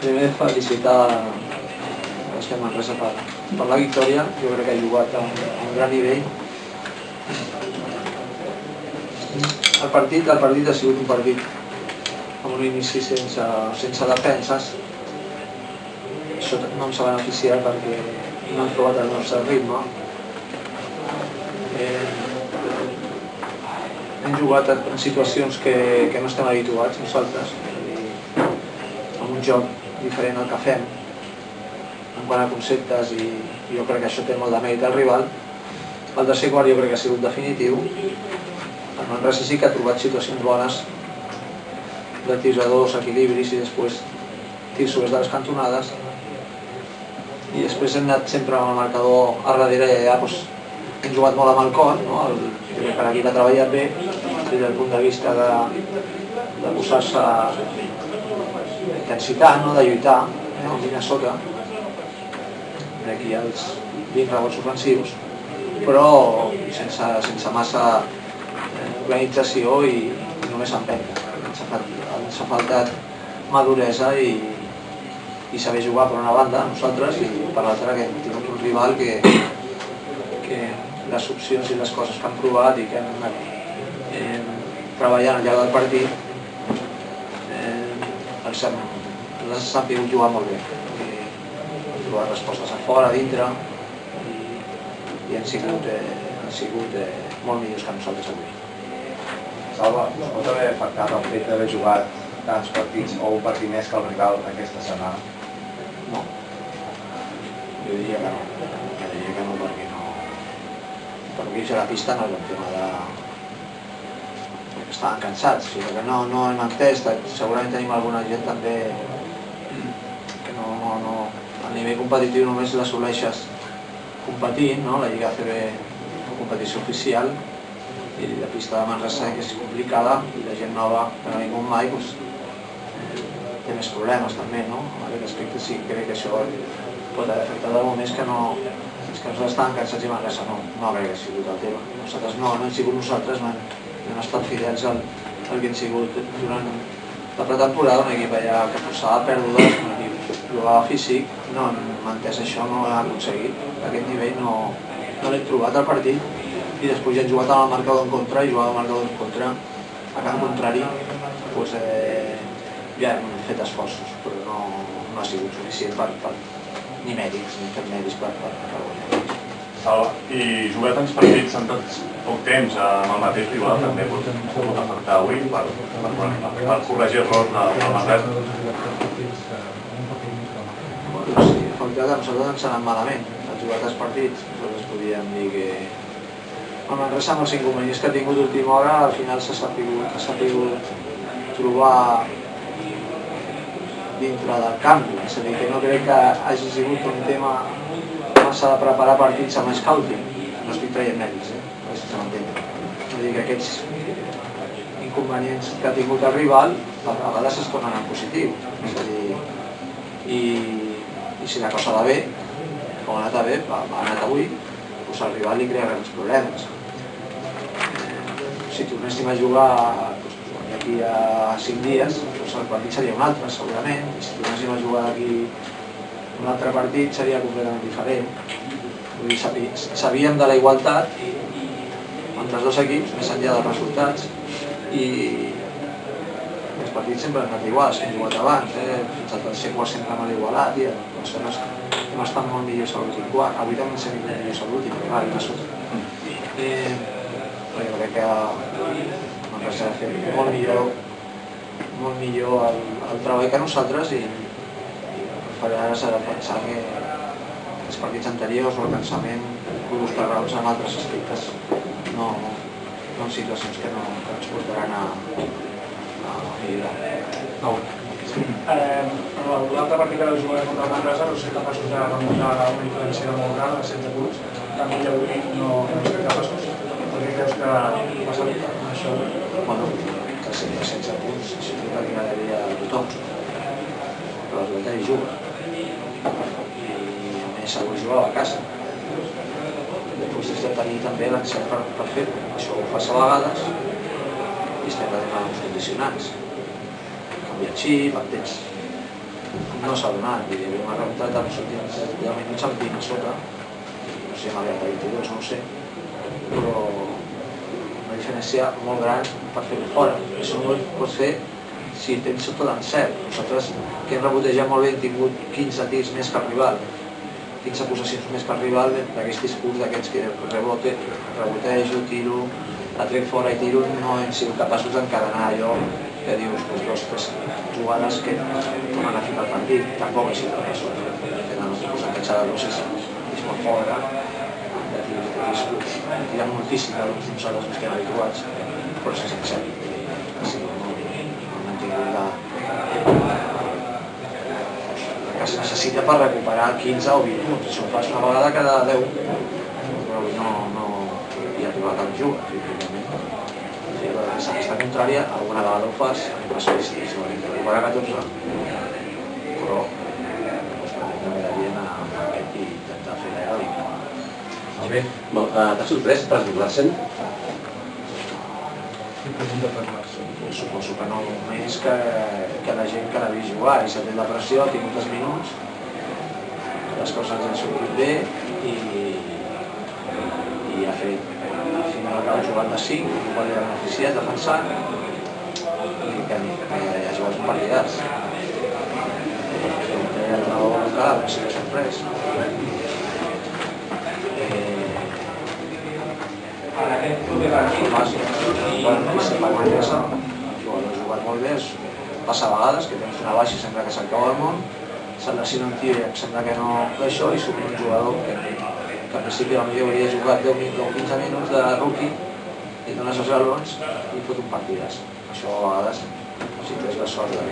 Primer felicitar l'esquerra Manresa per la victòria. Jo crec que ha jugat a un gran nivell. El partit ha sigut un partit amb un inici sense defenses. Això no ens ha beneficiat perquè no hem trobat el nostre ritme. Hem jugat en situacions que no estem habituats nosaltres, amb un joc diferent al que fem en quant a conceptes, i jo crec que això té molt de mèrit al rival. El tercer quart jo crec que ha sigut definitiu. El Manresa sí que ha trobat situacions bones de tirs a dos, equilibris i després tirs sobre de les cantonades, i després hem anat sempre amb el marcador a darrere i allà hem jugat molt amb el cor, no? Jo crec que l'equip ha treballat bé des del punt de vista de posar-se intensitat, de lluitar en línia sota. Aquí hi ha els 20 rebots ofensius, però sense massa organització i només empenta. Ens ha faltat maduresa i saber jugar per una banda nosaltres, i per l'altra que hem tingut un rival que les opcions i les coses que han provat i que han anat treballant al llarg del partit les han sabut jugar molt bé. Han trobat respostes a fora, a dintre, i han sigut molt millors que nosaltres avui. Salva, us pot haver afectat el fet d'haver jugat tants partits o un partit més que el rival aquesta setmana? No. Jo diria que no, perquè a la pista no és el tema de que estaven cansats, sinó que no hem entès. Segurament tenim alguna gent també que a nivell competitiu només l'assoleixes competint, la Lliga ACB és competició oficial, i la pista de Manresa que és complicada, i la gent nova que no ha vingut mai té més problemes també, no? En aquest aspecte sí que crec que això pot haver afectat alguna més que nosaltres estàvem cansats i Manresa no crec que ha sigut el tema. Nosaltres no hem sigut nosaltres, no hem estat fidels al que hem sigut durant la pretemporada, un equip allà que forçava pèrdues, un equip provava físic, no hem entès això, no ho hem aconseguit. A aquest nivell no l'hem trobat al partit, i després ja hem jugat amb el marcador en contra, i jugant amb el marcador en contra a camp contrari ja hem fet esforços, però no ha sigut suficient ni mèrits, ni fer mèrits per guanyar. Salva, i jugar tants partits en tot poc temps amb el mateix rival també pot afectar avui per corregir errors del Manresa? Sí, efectivament, a nosaltres ens ha anat malament. Han jugat tants partits, nosaltres podíem dir que el Manresa, amb els inconvenients que ha tingut d'última hora, al final s'ha sabut trobar dintre del canvi. És a dir, que no crec que hagi sigut un tema massa de preparar partits amb scouting. No estic traient mèrits, si s'entén. És a dir, que aquests inconvenients que ha tingut el rival a vegades es tornen en positiu. És a dir, i si la cosa va bé, com ha anat avui, doncs el rival li crea grans problemes. Si tornéssim a jugar d'aquí a 5 dies, doncs el partit seria un altre, segurament, i si tornéssim a jugar d'aquí un altre partit seria completament diferent. Vull dir, sabíem de la igualtat entre els dos equips, més enllà dels resultats, i els partits sempre han anat iguals, que hem jugat abans, fins al tercer quart sempre han anat igualat, i aleshores hem estat molt millors a l'últim quart. Avui també ens hem molt millors a l'últim, però clar, no surt. Jo crec que Manresa ha fet molt millor el treball que nosaltres, i ara s'ha de pensar que els partits anteriors o el cansament pot buscar raons en altres aspectes, no en situacions que ens portaran a millorar. En l'altre partit que vau jugar contra el Manresa no ser capaços de remuntar una diferència de molt gran, de 16 punts. En canvi, avui no hem estat capaços. Per què creus que ha passat això? Bueno, que si de 16 punts, això és el que agradaria a tothom. Però l'Atlètic juga. I a més avui jugava a casa. Després has de tenir també l'encert per fer-ho. Això ho fas a vegades i estem de donar uns condicionants. Canvia el xip, entens. no s'ha donat, hi havia una realitat amb els últims 10 minuts amb 20 a sota, no sé si m'havia de 22, no ho sé, però una diferència molt gran per fer-ho fora. Això no ho pots fer si tens tot l'encert. Nosaltres, que hem rebut ja molt bé, hem tingut 15 tirs més que el rival, 15 possessions més que el rival, d'aquests discurs d'aquests que rebotejo, tiro, la trec fora i tiro, no hem sigut capaços d'encadenar allò que dius, dos o tres jugades que tornen a ficar el partit. Tampoc ha sigut això, el nostre percentatge de dos és molt pobre, tiren moltíssim de uns a dos que estem habituats, però sense accent. No hem tingut la que es necessita per recuperar 15 o 20 punts. Això ho fas una vegada cada 10, però no hi ha arribat al juga, aquesta contrària, alguna vegada ho fas, a mi passa que sí, recuperar 14, però m'agradaria anar amb aquest i intentar fer l'aeròbic. Molt bé. T'has sorprès per Larsen? Suposo que no només que la gent que l'ha vist jugar i s'ha fet la pressió, ha tingut els minuts, les coses han sortit bé i ha fet, al final acaba jugant de 5, el qual li ha beneficiat defensant i que ha jugat un partidàs. El nou local ha sigut sorprès. El jugat molt bé, passa a vegades que tens una baixa i sembla que s'acaba el món, se'n lesiona un tio i sembla que no això i surt un jugador que al principi potser hauria jugat 10 o 15 minuts de rookie i dones els galons i fot un partidàs. Això a vegades, si tens la sort de que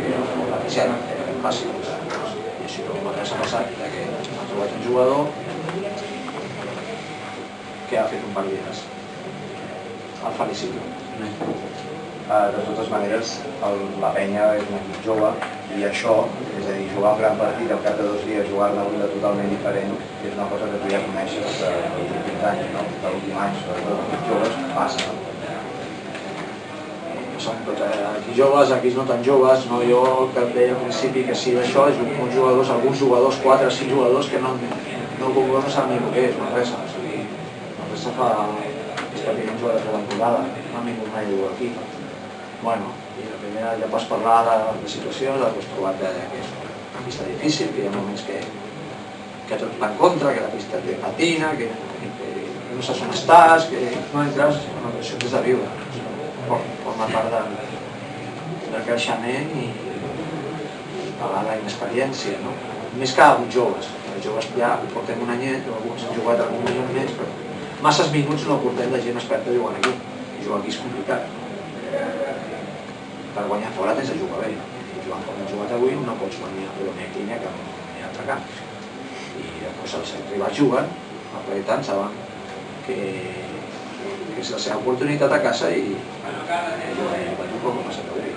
la que sigui, que em passi. I això m'ha passat que ha trobat un jugador que ha fet un partidàs. El felicito. De totes maneres, la penya és un equip jove i això, és a dir, jugar un gran partit al cap de 2 dies, jugar-ne un de totalment diferent, és una cosa que tu ja coneixes dels últims anys, no? De l'últim any, sobretot els equips joves, passa. Són aquí joves, aquí no tan joves, no? Jo que et deia al principi que sí, això és uns jugadors, alguns jugadors, 4 o 5 jugadors que no saben ni el que és, Manresa. O sigui, Manresa fa és que tinc jugadors de temporada, no han vingut mai a jugar aquí. Bueno, i la primera ja pots parlar de situacions, has trobat que és una pista difícil, que hi ha moments que tot va en contra, que la pista té patina, que no saps on estàs, que no entres, bueno, això és de viure. Forma part del creixement i pagar la inexperiència, no? Més que alguns joves. Els joves ja portem un anyet, alguns han jugat algun minut més, però masses minuts no portem de gent experta jugant aquí. I jugar aquí és complicat. Per guanyar fora tens de jugar bé. I jugant com hem jugat avui no pots venir a fer aquí ni a altre camp. I llavors els rivals juguen, apretant, saben que és la seva oportunitat a casa i jugar com ha passat avui.